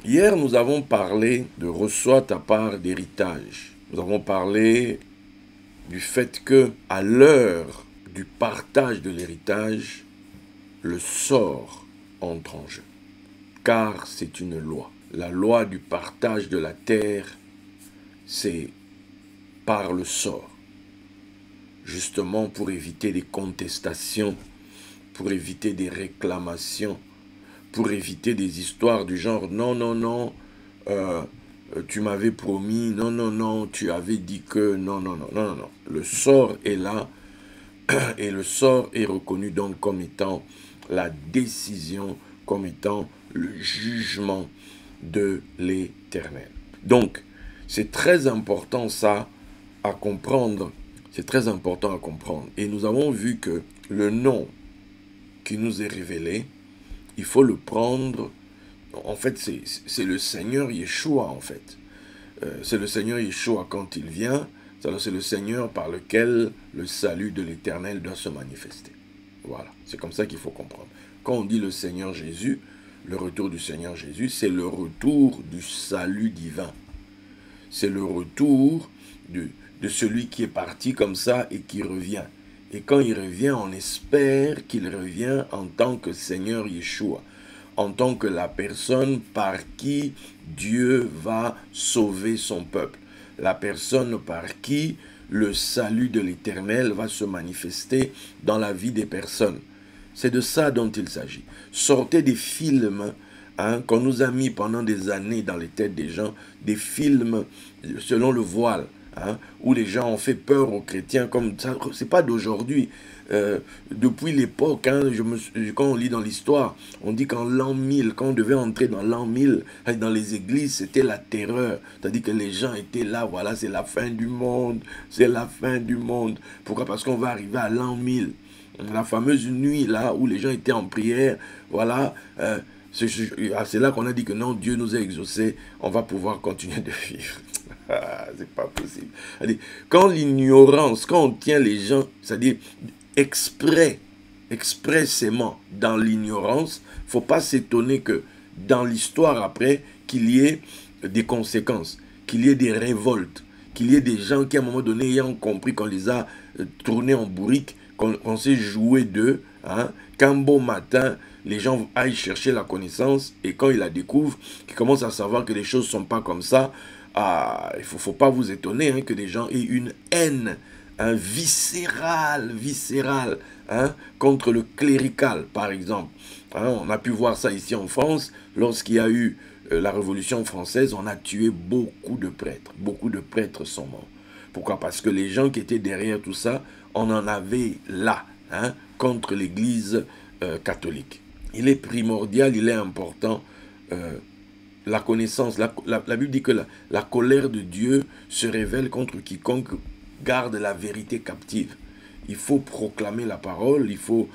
Hier, nous avons parlé de reçois ta part d'héritage. Nous avons parlé du fait que, à l'heure du partage de l'héritage, le sort entre en jeu. Car c'est une loi. La loi du partage de la terre, c'est par le sort. Justement pour éviter des contestations, pour éviter des réclamations, pour éviter des histoires du genre non, non, non, euh, tu m'avais promis, non, non, non, tu avais dit que, non, non, non, non, non, non. Le sort est là et le sort est reconnu donc comme étant la décision, comme étant le jugement de l'Éternel. Donc, c'est très important ça à comprendre. C'est très important à comprendre. Et nous avons vu que le nom qui nous est révélé, il faut le prendre. En fait, c'est le Seigneur Yeshua, en fait. C'est le Seigneur Yeshua quand il vient. C'est le Seigneur par lequel le salut de l'Éternel doit se manifester. Voilà, c'est comme ça qu'il faut comprendre. Quand on dit le Seigneur Jésus, le retour du Seigneur Jésus, c'est le retour du salut divin. C'est le retour de celui qui est parti comme ça et qui revient. Et quand il revient, on espère qu'il revient en tant que Seigneur Yeshua, en tant que la personne par qui Dieu va sauver son peuple, la personne par qui le salut de l'Éternel va se manifester dans la vie des personnes. C'est de ça dont il s'agit. Sortez des films qu'on nous a mis pendant des années dans les têtes des gens, des films selon le voile, où les gens ont fait peur aux chrétiens comme ça. C'est pas d'aujourd'hui. Depuis l'époque, quand on lit dans l'histoire, on dit qu'en l'an 1000, quand on devait entrer dans l'an 1000, dans les églises, c'était la terreur. C'est-à-dire que les gens étaient là, voilà, c'est la fin du monde, c'est la fin du monde. Pourquoi? Parce qu'on va arriver à l'an 1000. La fameuse nuit là où les gens étaient en prière, voilà, c'est là qu'on a dit que non, Dieu nous a exaucés, on va pouvoir continuer de vivre. C'est pas possible. Quand l'ignorance, quand on tient les gens, c'est-à-dire expressément dans l'ignorance, il ne faut pas s'étonner que dans l'histoire après, qu'il y ait des conséquences, qu'il y ait des révoltes, qu'il y ait des gens qui à un moment donné ayant compris qu'on les a tournés en bourrique, qu'on s'est joué d'eux, qu'un beau matin, les gens aillent chercher la connaissance et quand ils la découvrent, qu'ils commencent à savoir que les choses ne sont pas comme ça, il ne faut pas vous étonner que des gens aient une haine viscérale contre le clérical, par exemple. On a pu voir ça ici en France, lorsqu'il y a eu la Révolution française, on a tué beaucoup de prêtres. Beaucoup de prêtres sont morts. Pourquoi? Parce que les gens qui étaient derrière tout ça, on en avait là, contre l'Église catholique. Il est primordial, il est important, la connaissance. La Bible dit que la colère de Dieu se révèle contre quiconque garde la vérité captive. Il faut proclamer la parole, il faut...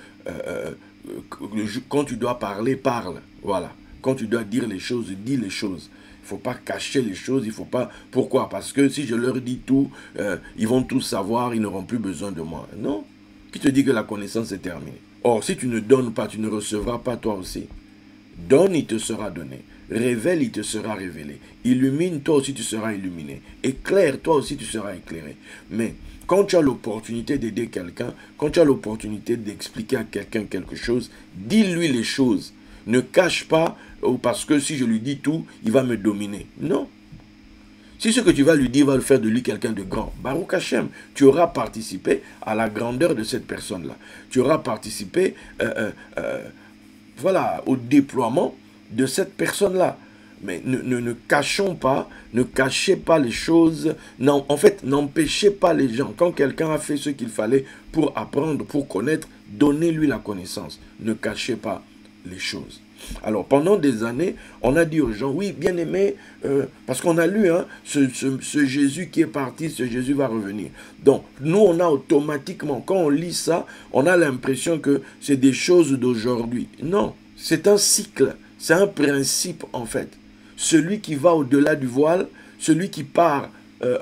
quand tu dois parler, parle. Voilà. Quand tu dois dire les choses, dis les choses. Il ne faut pas cacher les choses, il faut pas... Pourquoi? Parce que si je leur dis tout, ils vont tout savoir, ils n'auront plus besoin de moi. Non. Qui te dit que la connaissance est terminée? Or, si tu ne donnes pas, tu ne recevras pas toi aussi. Donne, il te sera donné. Révèle, il te sera révélé. Illumine, toi aussi tu seras illuminé. Éclaire, toi aussi tu seras éclairé. Mais quand tu as l'opportunité d'aider quelqu'un, quand tu as l'opportunité d'expliquer à quelqu'un quelque chose, dis-lui les choses. Ne cache pas, parce que si je lui dis tout, il va me dominer. Non. Si ce que tu vas lui dire va le faire de lui quelqu'un de grand, Baruch Hashem, tu auras participé à la grandeur de cette personne-là. Tu auras participé voilà, au déploiement de cette personne-là. Mais ne cachons pas, ne cachez pas les choses. Non, en fait, n'empêchez pas les gens. Quand quelqu'un a fait ce qu'il fallait pour apprendre, pour connaître, donnez-lui la connaissance. Ne cachez pas les choses. Alors, pendant des années, on a dit aux gens, oui, bien aimé, parce qu'on a lu, ce Jésus qui est parti, ce Jésus va revenir. Donc, nous, on a automatiquement, quand on lit ça, on a l'impression que c'est des choses d'aujourd'hui. Non, c'est un cycle, c'est un principe, en fait. Celui qui va au-delà du voile, celui qui part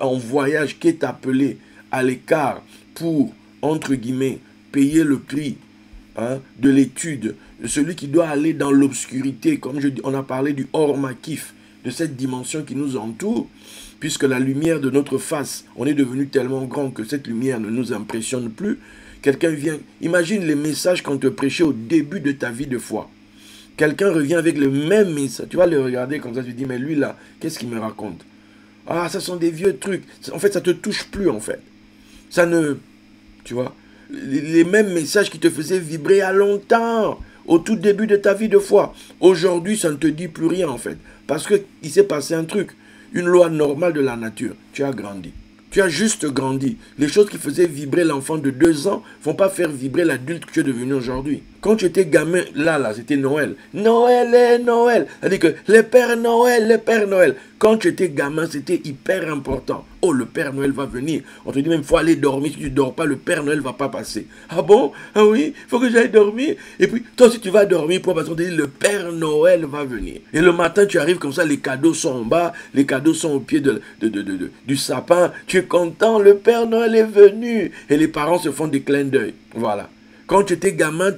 en voyage, qui est appelé à l'écart pour, entre guillemets, payer le prix hein, de l'étude, celui qui doit aller dans l'obscurité, comme on a parlé du hors makif, de cette dimension qui nous entoure, puisque la lumière de notre face, on est devenu tellement grand que cette lumière ne nous impressionne plus. Quelqu'un vient, imagine les messages qu'on te prêchait au début de ta vie de foi. Quelqu'un revient avec le même message, tu vas le regarder comme ça, tu te dis, mais lui là, qu'est-ce qu'il me raconte? Ah, ça sont des vieux trucs. En fait, ça ne te touche plus en fait. Ça ne, tu vois, les mêmes messages qui te faisaient vibrer à longtemps, au tout début de ta vie de foi. Aujourd'hui, ça ne te dit plus rien en fait. Parce qu'il s'est passé un truc, une loi normale de la nature. Tu as grandi. Tu as juste grandi. Les choses qui faisaient vibrer l'enfant de 2 ans ne vont pas faire vibrer l'adulte que tu es devenu aujourd'hui. Quand tu étais gamin, là, c'était Noël. Noël est Noël. C'est-à-dire que le Père Noël, le Père Noël. Quand tu étais gamin, c'était hyper important. Oh, le Père Noël va venir. On te dit même, il faut aller dormir. Si tu ne dors pas, le Père Noël ne va pas passer. Ah bon? Ah oui, il faut que j'aille dormir. Et puis, toi, si tu vas dormir, parce qu'on te dit, le Père Noël va venir. Et le matin, tu arrives comme ça, les cadeaux sont en bas, les cadeaux sont au pied du sapin. Tu es content, le Père Noël est venu. Et les parents se font des clins d'œil. Voilà. Quand tu étais gamin,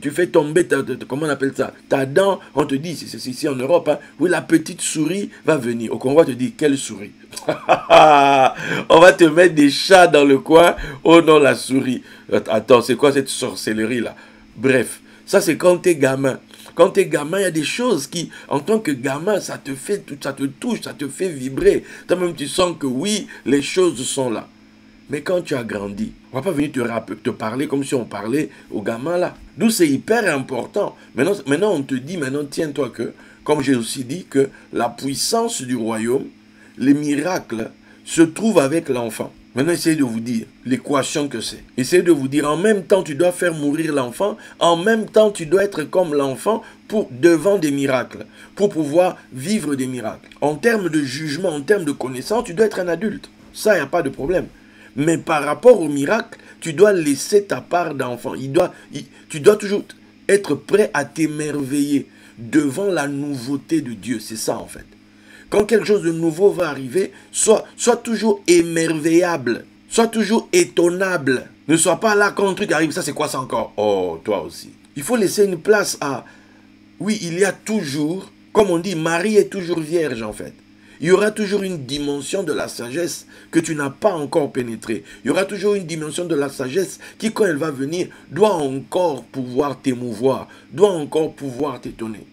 tu fais tomber, comment on appelle ça, ta dent, on te dit, c'est ici en Europe, hein, oui, la petite souris va venir. Au Congo, on te dit, quelle souris? On va te mettre des chats dans le coin, oh non, la souris. Attends, c'est quoi cette sorcellerie-là? Bref, ça c'est quand tu es gamin. Quand tu es gamin, il y a des choses qui, en tant que gamin, ça te touche, ça te fait vibrer. Toi-même, tu sens que oui, les choses sont là. Mais quand tu as grandi, on ne va pas venir te parler comme si on parlait aux gamins là. D'où c'est hyper important. Maintenant, on te dit, tiens-toi que, comme j'ai aussi dit, que la puissance du royaume, les miracles, se trouvent avec l'enfant. Maintenant, essayez de vous dire l'équation que c'est. Essayez de vous dire, en même temps, tu dois faire mourir l'enfant, en même temps, tu dois être comme l'enfant devant des miracles, pour pouvoir vivre des miracles. En termes de jugement, en termes de connaissance, tu dois être un adulte. Ça, il n'y a pas de problème. Mais par rapport au miracle, tu dois laisser ta part d'enfant. Tu dois toujours être prêt à t'émerveiller devant la nouveauté de Dieu. C'est ça en fait. Quand quelque chose de nouveau va arriver, sois toujours émerveillable. Sois toujours étonnable. Ne sois pas là quand un truc arrive. Ça c'est quoi ça encore? Oh, toi aussi. Il faut laisser une place à... Oui, il y a toujours, comme on dit, Marie est toujours vierge en fait. Il y aura toujours une dimension de la sagesse que tu n'as pas encore pénétrée. Il y aura toujours une dimension de la sagesse qui, quand elle va venir, doit encore pouvoir t'émouvoir, doit encore pouvoir t'étonner.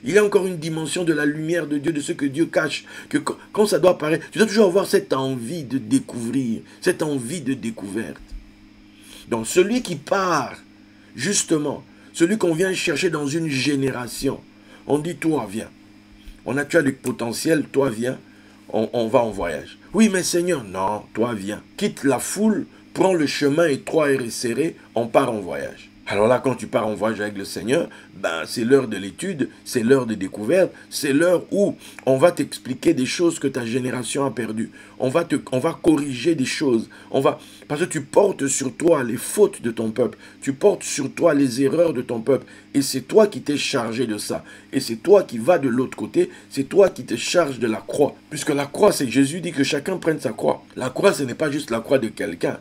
Il y a encore une dimension de la lumière de Dieu, de ce que Dieu cache, que quand ça doit apparaître, tu dois toujours avoir cette envie de découvrir, cette envie de découverte. Donc celui qui part, justement, celui qu'on vient chercher dans une génération, on dit toi viens. Tu as le potentiel, toi viens, on va en voyage. Oui, mais Seigneur, non, toi viens. Quitte la foule, prends le chemin étroit et resserré, on part en voyage. Alors là, quand tu pars en voyage avec le Seigneur, c'est l'heure de l'étude, c'est l'heure de découverte, c'est l'heure où on va t'expliquer des choses que ta génération a perdues. On va corriger des choses. Parce que tu portes sur toi les fautes de ton peuple. Tu portes sur toi les erreurs de ton peuple. Et c'est toi qui t'es chargé de ça. Et c'est toi qui vas de l'autre côté. C'est toi qui te charges de la croix. Puisque la croix, c'est Jésus dit que chacun prenne sa croix. La croix, ce n'est pas juste la croix de quelqu'un.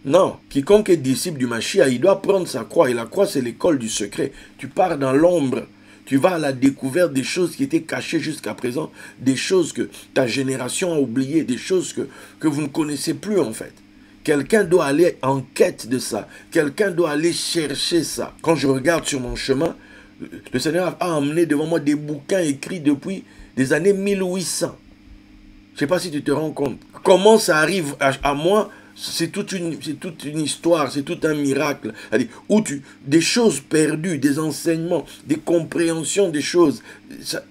Non, quiconque est disciple du Mashiach, il doit prendre sa croix. Et la croix, c'est l'école du secret. Tu pars dans l'ombre. Tu vas à la découverte des choses qui étaient cachées jusqu'à présent. Des choses que ta génération a oubliées. Des choses que vous ne connaissez plus en fait. Quelqu'un doit aller en quête de ça. Quelqu'un doit aller chercher ça. Quand je regarde sur mon chemin, le Seigneur a emmené devant moi des bouquins écrits depuis des années 1800. Je ne sais pas si tu te rends compte. Comment ça arrive à moi? C'est toute une histoire, c'est tout un miracle. Des choses perdues, des enseignements, des compréhensions des choses.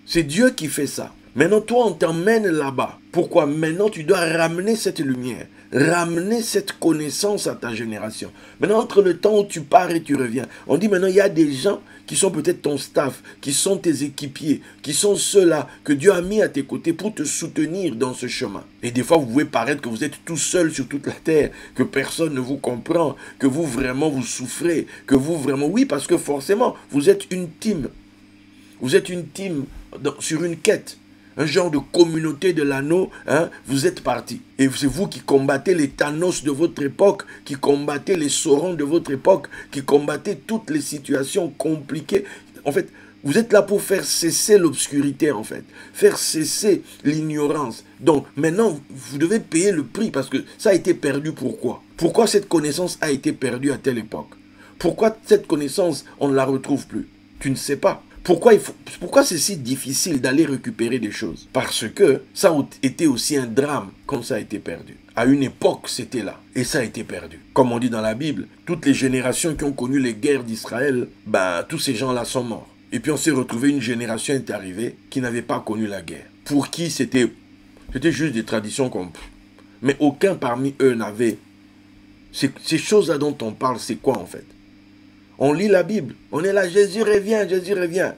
C'est Dieu qui fait ça. Maintenant, toi, on t'emmène là-bas. Pourquoi? Maintenant, tu dois ramener cette lumière, ramener cette connaissance à ta génération. Maintenant, entre le temps où tu pars et tu reviens, on dit maintenant, il y a des gens qui sont peut-être ton staff, qui sont tes équipiers, qui sont ceux-là que Dieu a mis à tes côtés pour te soutenir dans ce chemin. Et des fois, vous pouvez paraître que vous êtes tout seul sur toute la terre, que personne ne vous comprend, que vous vraiment vous souffrez, que vous vraiment... Oui, parce que forcément, vous êtes une team. Vous êtes une team sur une quête. un genre de communauté de l'anneau, hein, vous êtes partis. Et c'est vous qui combattez les Thanos de votre époque, qui combattez les Saurons de votre époque, qui combattez toutes les situations compliquées. En fait, vous êtes là pour faire cesser l'obscurité, en fait. Faire cesser l'ignorance. Donc, maintenant, vous devez payer le prix parce que ça a été perdu. Pourquoi? Pourquoi cette connaissance a été perdue à telle époque? Pourquoi cette connaissance, on ne la retrouve plus? Tu ne sais pas. Pourquoi c'est si difficile d'aller récupérer des choses? Parce que ça a été aussi un drame quand ça a été perdu. À une époque, c'était là. Et ça a été perdu. Comme on dit dans la Bible, toutes les générations qui ont connu les guerres d'Israël, tous ces gens-là sont morts. Et puis on s'est retrouvé, une génération est arrivée qui n'avait pas connu la guerre. Pour qui c'était juste des traditions qu'on... Mais aucun parmi eux n'avait... Ces choses-là dont on parle, c'est quoi en fait? On lit la Bible, on est là, Jésus revient, Jésus revient.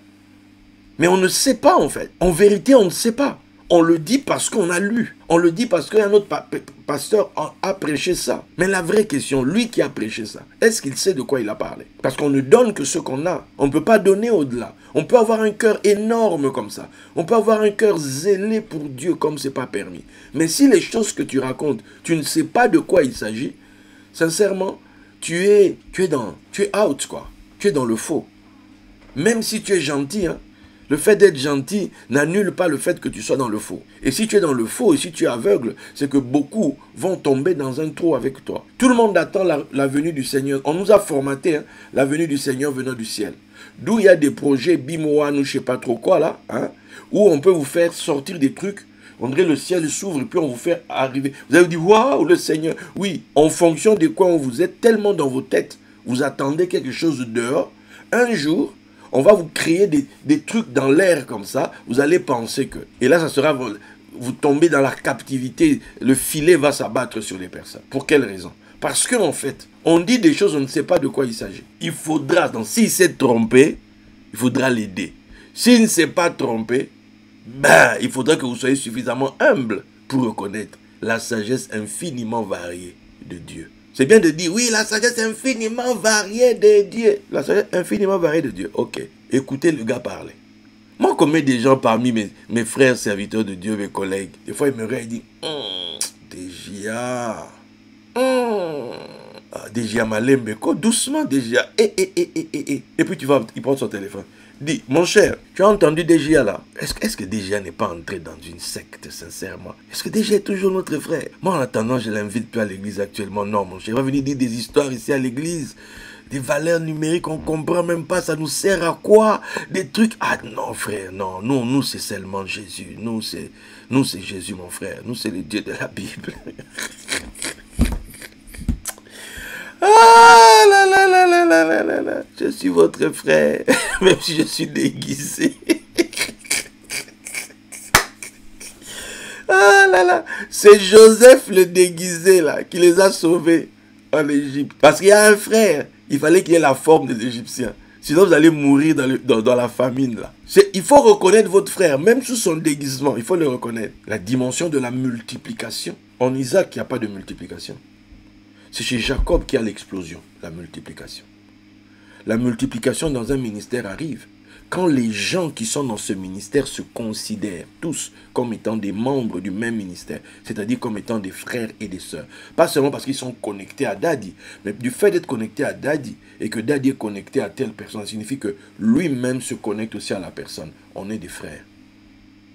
Mais on ne sait pas en fait. En vérité, on ne sait pas. On le dit parce qu'on a lu. On le dit parce qu'un autre pasteur a prêché ça. Mais la vraie question, lui qui a prêché ça, est-ce qu'il sait de quoi il a parlé? Parce qu'on ne donne que ce qu'on a. On ne peut pas donner au-delà. On peut avoir un cœur énorme comme ça. On peut avoir un cœur zélé pour Dieu comme ce n'est pas permis. Mais si les choses que tu racontes, tu ne sais pas de quoi il s'agit, sincèrement, tu es out, quoi. Tu es dans le faux. Même si tu es gentil, hein, le fait d'être gentil n'annule pas le fait que tu sois dans le faux. Et si tu es dans le faux et si tu es aveugle, c'est que beaucoup vont tomber dans un trou avec toi. Tout le monde attend la venue du Seigneur. On nous a formaté, hein, la venue du Seigneur venant du ciel. D'où il y a des projets Bimoan ou je ne sais pas trop quoi là, hein, où on peut vous faire sortir des trucs. On dirait le ciel s'ouvre et puis on vous fait arriver. Vous avez dit, waouh, le Seigneur. Oui, en fonction de quoi vous êtes tellement dans vos têtes, vous attendez quelque chose dehors. Un jour, on va vous créer des trucs dans l'air comme ça. Vous allez penser que... Et là, ça sera... Vous tombez dans la captivité. Le filet va s'abattre sur les personnes. Pour quelle raison? Parce qu'en fait, on dit des choses, on ne sait pas de quoi il s'agit. Il faudra... Donc, s'il s'est trompé, il faudra l'aider. S'il ne s'est pas trompé, il faudra que vous soyez suffisamment humble pour reconnaître la sagesse infiniment variée de Dieu. C'est bien de dire, oui, la sagesse infiniment variée de Dieu. La sagesse infiniment variée de Dieu. Ok, écoutez le gars parler. Moi, comme des gens parmi mes frères serviteurs de Dieu, mes collègues, des fois, ils me regardent et disent, DJA. DJA Malembeko, doucement, DJA. Et puis, tu vas, il prend son téléphone. Dis, mon cher, tu as entendu DJA là? Est-ce que DJA n'est pas entré dans une secte, sincèrement? Est-ce que DJA est toujours notre frère? Moi, en attendant, je l'invite plus à l'église actuellement. Non, mon cher, il va venir dire des histoires ici à l'église. Des valeurs numériques, on ne comprend même pas, ça nous sert à quoi? Des trucs... Ah non, frère, non, nous c'est seulement Jésus. Nous, c'est Jésus, mon frère. Nous, c'est le Dieu de la Bible. Ah là là là là là là là là. Je suis votre frère, même si je suis déguisé. Ah là là. C'est Joseph le déguisé là qui les a sauvés en Égypte. Parce qu'il y a un frère, il fallait qu'il ait la forme des Égyptiens. Sinon vous allez mourir dans la famine là. Il faut reconnaître votre frère, même sous son déguisement, il faut le reconnaître. La dimension de la multiplication. En Isaac, il n'y a pas de multiplication. C'est chez Jacob qu'il y a l'explosion, la multiplication. La multiplication dans un ministère arrive quand les gens qui sont dans ce ministère se considèrent tous comme étant des membres du même ministère, c'est-à-dire comme étant des frères et des sœurs. Pas seulement parce qu'ils sont connectés à Daddy, mais du fait d'être connecté à Daddy et que Daddy est connecté à telle personne, ça signifie que lui-même se connecte aussi à la personne. On est des frères.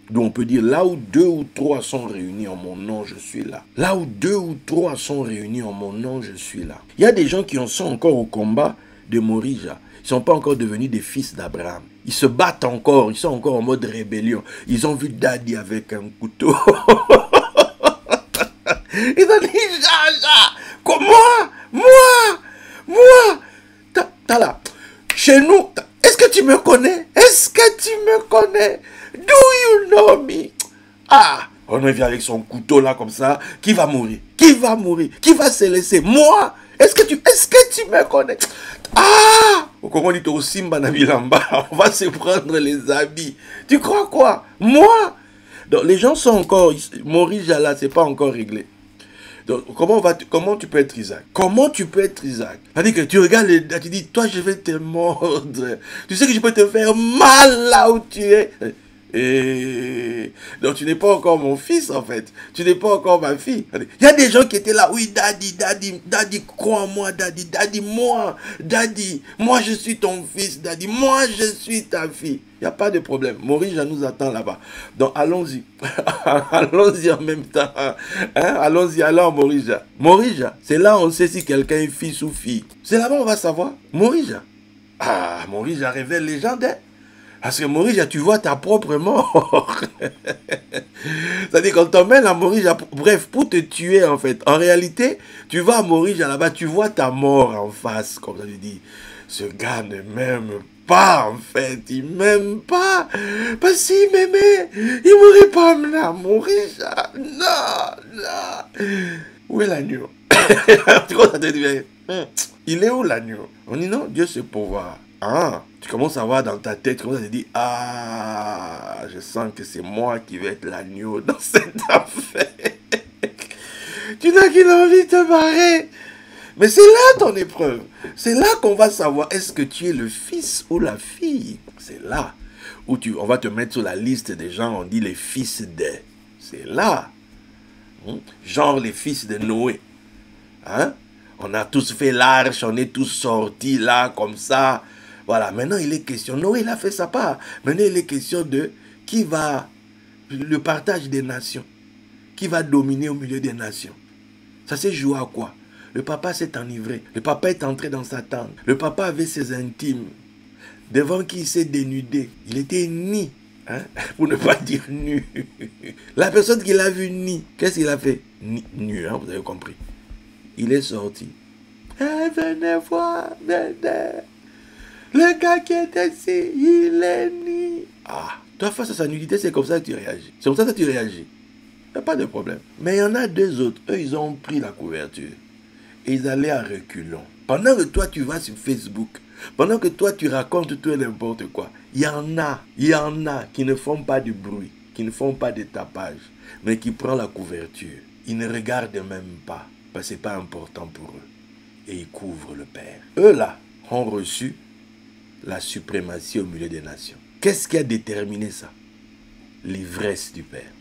Donc on peut dire, là où 2 ou 3 sont réunis en mon nom, je suis là. Là où 2 ou 3 sont réunis en mon nom, je suis là. Il y a des gens qui en sont encore au combat de Morija. Ils ne sont pas encore devenus des fils d'Abraham. Ils se battent encore, ils sont encore en mode rébellion. Ils ont vu Daddy avec un couteau. Ils ont dit, moi, t'as là. Chez nous, est-ce que tu me connais? Est-ce que tu me connais? Do you know me? Ah, on vient avec son couteau là comme ça. Qui va mourir? Qui va mourir? Qui va se laisser? Moi? Est-ce que tu me connais? Ah! Comment on dit au Simba Nabilamba? On va se prendre les habits. Tu crois quoi? Moi? Donc les gens sont encore... Morija là, c'est pas encore réglé. Donc, comment tu peux être Isaac? Comment tu peux être Isaac? C'est-à-dire que tu regardes tu dis, toi je vais te mordre. Tu sais que je peux te faire mal là où tu es. Et donc tu n'es pas encore mon fils en fait. Tu n'es pas encore ma fille. Il y a des gens qui étaient là. Oui, daddy, daddy, daddy, crois en moi, daddy, daddy, moi je suis ton fils, daddy, moi je suis ta fille. Il n'y a pas de problème. Morija nous attend là-bas. Donc allons-y. Allons-y en même temps. Hein? Allons-y alors Morija. Morija, c'est là où on sait si quelqu'un est fils ou fille. C'est là-bas on va savoir. Morija. Ah, Morija révèle légendaire. Parce que Morija, tu vois ta propre mort. C'est-à-dire qu'on t'emmène à Morija, bref, pour te tuer en fait. En réalité, tu vas à Morija là-bas, tu vois ta mort en face. Comme ça, tu dis, ce gars ne m'aime pas en fait. Il m'aime pas. Parce qu'il m'aimait, il m'aurait pas amené à Morija. Non, non. Où est l'agneau? Tu vois, ça te dit, il est où l'agneau? On dit non, Dieu c'est pouvoir. Ah, tu commences à voir dans ta tête, tu commences à te dire, ah, je sens que c'est moi qui vais être l'agneau dans cette affaire. Tu n'as qu'une envie de te barrer. Mais c'est là ton épreuve. C'est là qu'on va savoir, est-ce que tu es le fils ou la fille? C'est là où on va te mettre sur la liste des gens, on dit les fils de. C'est là. Genre les fils de Noé. Hein? On a tous fait l'arche, on est tous sortis là, comme ça. Voilà, maintenant il est question, Noé il a fait sa part. Maintenant il est question de qui va, le partage des nations. Qui va dominer au milieu des nations. Ça s'est joué à quoi? Le papa s'est enivré. Le papa est entré dans sa tente. Le papa avait ses intimes. Devant qui il s'est dénudé. Il était nu. Hein? Pour ne pas dire nu. La personne qui l'a vu nu, qu'est-ce qu'il a fait? Nu, hein, vous avez compris. Il est sorti. Eh, venez voir, venez. Le gars qui est ici, il est nu. Ah, toi face à sa nudité, c'est comme ça que tu réagis. C'est comme ça que tu réagis. Il n'y a pas de problème. Mais il y en a deux autres. Eux, ils ont pris la couverture. Et ils allaient à reculons. Pendant que toi, tu vas sur Facebook, pendant que toi, tu racontes tout et n'importe quoi, il y en a qui ne font pas de bruit, qui ne font pas de tapage, mais qui prennent la couverture. Ils ne regardent même pas, parce que ce n'est pas important pour eux. Et ils couvrent le Père. Eux, là, ont reçu la suprématie au milieu des nations. Qu'est-ce qui a déterminé ça? L'ivresse du Père.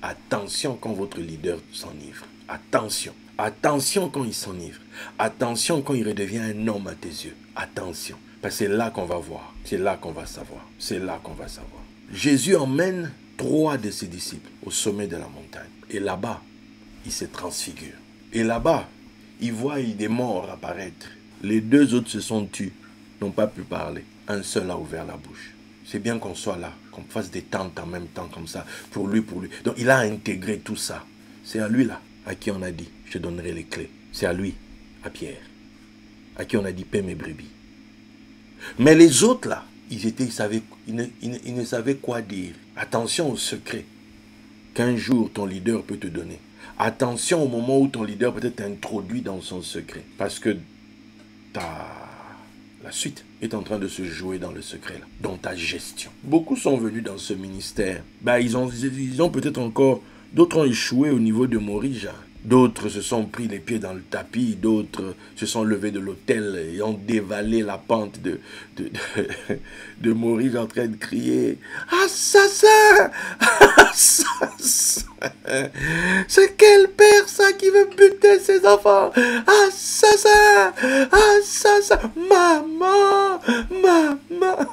Attention quand votre leader s'enivre. Attention. Attention quand il s'enivre. Attention quand il redevient un homme à tes yeux. Attention. Parce que c'est là qu'on va voir. C'est là qu'on va savoir. C'est là qu'on va savoir. Jésus emmène 3 de ses disciples au sommet de la montagne. Et là-bas, il se transfigure. Et là-bas, il voit des morts apparaître. Les 2 autres se sont tus. N'ont pas pu parler. Un seul a ouvert la bouche. C'est bien qu'on soit là, qu'on fasse des tentes en même temps comme ça, pour lui. Donc il a intégré tout ça. C'est à lui là, à qui on a dit, je te donnerai les clés. C'est à lui, à Pierre, à qui on a dit, paie mes brebis. Mais les autres là, ils ne savaient quoi dire. Attention au secret qu'un jour ton leader peut te donner. Attention au moment où ton leader peut être introduit dans son secret. Parce que la suite est en train de se jouer dans le secret, là, dans ta gestion. Beaucoup sont venus dans ce ministère. Ils ont peut-être encore... D'autres ont échoué au niveau de Morija. D'autres se sont pris les pieds dans le tapis. D'autres se sont levés de l'autel et ont dévalé la pente de Morija en train de crier « Assassin! Assassin! C'est quel père ça qui veut buter ses enfants? Assassin! Assassin! Maman! Maman! »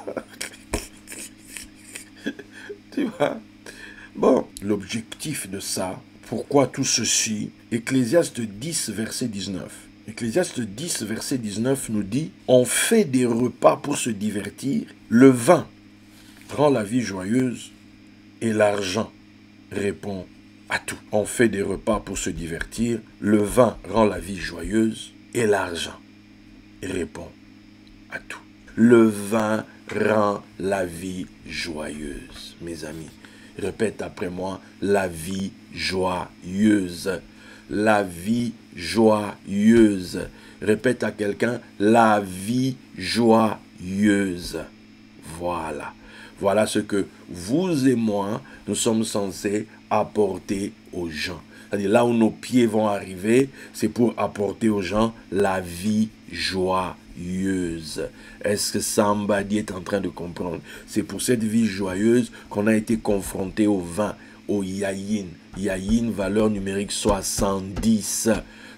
Tu vois? Bon, l'objectif de ça, pourquoi tout ceci? Ecclésiaste 10, verset 19. Ecclésiaste 10, verset 19 nous dit « On fait des repas pour se divertir, le vin rend la vie joyeuse et l'argent répond à tout. » On fait des repas pour se divertir, le vin rend la vie joyeuse et l'argent répond à tout. Le vin rend la vie joyeuse, mes amis. Répète après moi, la vie joyeuse. La vie joyeuse. Répète à quelqu'un, la vie joyeuse. Voilà. Voilà ce que vous et moi, nous sommes censés apporter aux gens. C'est-à-dire là où nos pieds vont arriver, c'est pour apporter aux gens la vie joyeuse. joyeuse. Est-ce que somebody est en train de comprendre? C'est pour cette vie joyeuse qu'on a été confronté au vin, au yayin. Yayin, valeur numérique 70.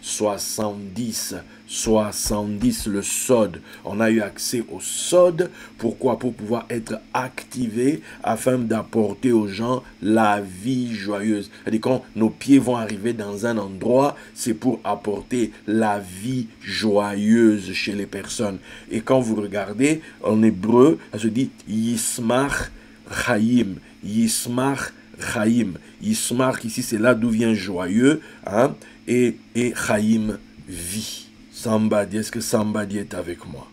70, 70, le sod. On a eu accès au sod. Pourquoi? Pour pouvoir être activé afin d'apporter aux gens la vie joyeuse. C'est-à-dire quand nos pieds vont arriver dans un endroit, c'est pour apporter la vie joyeuse chez les personnes. Et quand vous regardez, en hébreu, ça se dit Yismach Chaim. Yismach Chaim. Yismach, ici, c'est là d'où vient joyeux, hein, et Chaim, vie. Somebody, est-ce que somebody est avec moi?